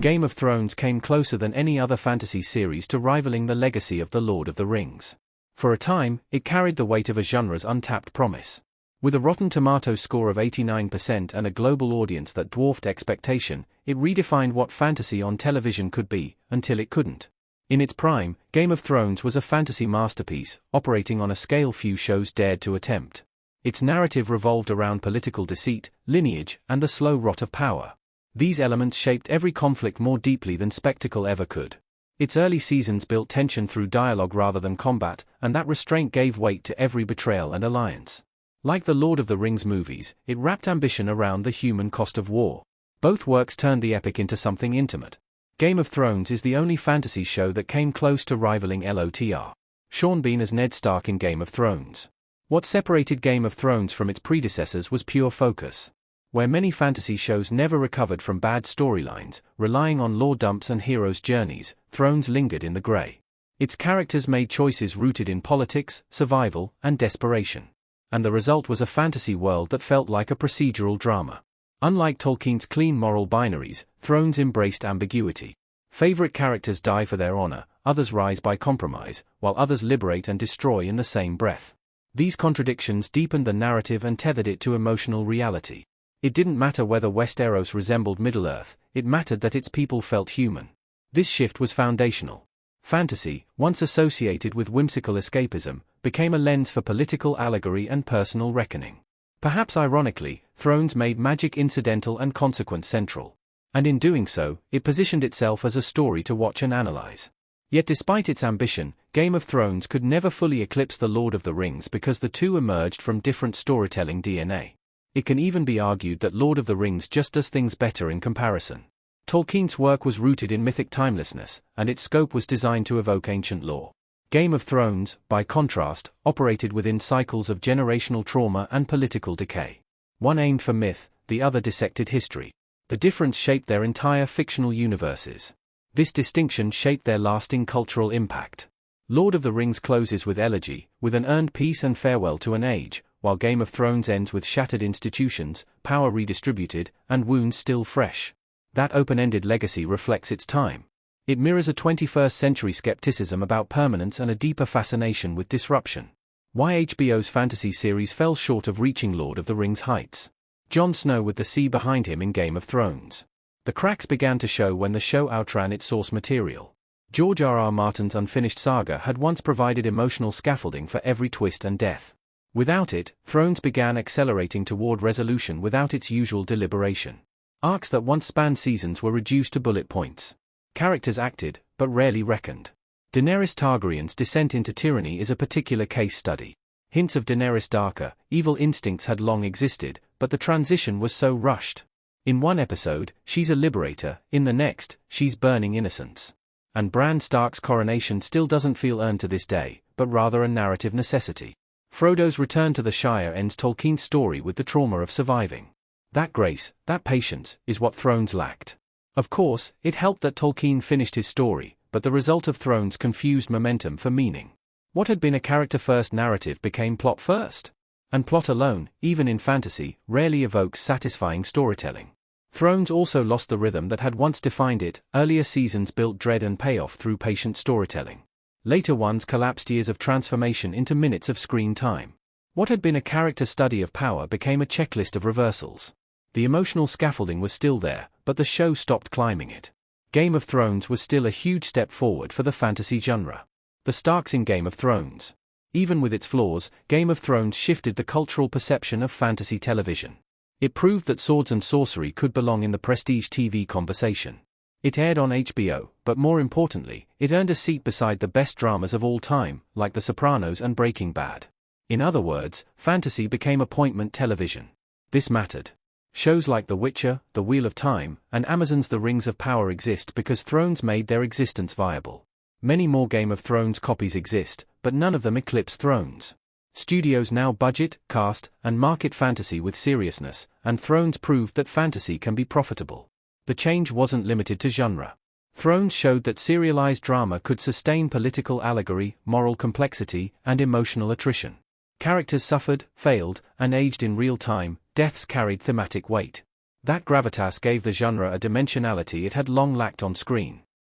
Game of Thrones came closer than any other fantasy series to rivaling the legacy of The Lord of the Rings. For a time, it carried the weight of a genre's untapped promise. With a Rotten Tomatoes score of 89% and a global audience that dwarfed expectation, it redefined what fantasy on television could be, until it couldn't. In its prime, Game of Thrones was a fantasy masterpiece, operating on a scale few shows dared to attempt. Its narrative revolved around political deceit, lineage, and the slow rot of power. These elements shaped every conflict more deeply than spectacle ever could. Its early seasons built tension through dialogue rather than combat, and that restraint gave weight to every betrayal and alliance. Like the Lord of the Rings movies, it wrapped ambition around the human cost of war. Both works turned the epic into something intimate. Game of Thrones is the only fantasy show that came close to rivaling LOTR. Sean Bean as Ned Stark in Game of Thrones. What separated Game of Thrones from its predecessors was pure focus. Where many fantasy shows never recovered from bad storylines, relying on lore dumps and heroes' journeys, Thrones lingered in the grey. Its characters made choices rooted in politics, survival, and desperation. And the result was a fantasy world that felt like a procedural drama. Unlike Tolkien's clean moral binaries, Thrones embraced ambiguity. Favorite characters die for their honor, others rise by compromise, while others liberate and destroy in the same breath. These contradictions deepened the narrative and tethered it to emotional reality. It didn't matter whether Westeros resembled Middle-earth, it mattered that its people felt human. This shift was foundational. Fantasy, once associated with whimsical escapism, became a lens for political allegory and personal reckoning. Perhaps ironically, Thrones made magic incidental and consequence central. And in doing so, it positioned itself as a story to watch and analyze. Yet despite its ambition, Game of Thrones could never fully eclipse The Lord of the Rings because the two emerged from different storytelling DNA. It can even be argued that Lord of the Rings just does things better in comparison. Tolkien's work was rooted in mythic timelessness, and its scope was designed to evoke ancient lore. Game of Thrones, by contrast, operated within cycles of generational trauma and political decay. One aimed for myth, the other dissected history. The difference shaped their entire fictional universes. This distinction shaped their lasting cultural impact. Lord of the Rings closes with elegy, with an earned peace and farewell to an age, while Game of Thrones ends with shattered institutions, power redistributed, and wounds still fresh. That open-ended legacy reflects its time. It mirrors a 21st-century skepticism about permanence and a deeper fascination with disruption. Why HBO's fantasy series fell short of reaching Lord of the Rings heights. Jon Snow with the sea behind him in Game of Thrones. The cracks began to show when the show outran its source material. George R.R. Martin's unfinished saga had once provided emotional scaffolding for every twist and death. Without it, Thrones began accelerating toward resolution without its usual deliberation. Arcs that once spanned seasons were reduced to bullet points. Characters acted, but rarely reckoned. Daenerys Targaryen's descent into tyranny is a particular case study. Hints of Daenerys' darker, evil instincts had long existed, but the transition was so rushed. In one episode, she's a liberator, in the next, she's burning innocence. And Bran Stark's coronation still doesn't feel earned to this day, but rather a narrative necessity. Frodo's return to the Shire ends Tolkien's story with the trauma of surviving. That grace, that patience, is what Thrones lacked. Of course, it helped that Tolkien finished his story, but the result of Thrones confused momentum for meaning. What had been a character-first narrative became plot-first. And plot alone, even in fantasy, rarely evokes satisfying storytelling. Thrones also lost the rhythm that had once defined it. Earlier seasons built dread and payoff through patient storytelling. Later ones collapsed years of transformation into minutes of screen time. What had been a character study of power became a checklist of reversals. The emotional scaffolding was still there, but the show stopped climbing it. Game of Thrones was still a huge step forward for the fantasy genre. The Starks in Game of Thrones. Even with its flaws, Game of Thrones shifted the cultural perception of fantasy television. It proved that swords and sorcery could belong in the prestige TV conversation. It aired on HBO, but more importantly, it earned a seat beside the best dramas of all time, like The Sopranos and Breaking Bad. In other words, fantasy became appointment television. This mattered. Shows like The Witcher, The Wheel of Time, and Amazon's The Rings of Power exist because Thrones made their existence viable. Many more Game of Thrones copies exist, but none of them eclipse Thrones. Studios now budget, cast, and market fantasy with seriousness, and Thrones proved that fantasy can be profitable. The change wasn't limited to genre. Thrones showed that serialized drama could sustain political allegory, moral complexity, and emotional attrition. Characters suffered, failed, and aged in real time. Deaths carried thematic weight. That gravitas gave the genre a dimensionality it had long lacked on screen.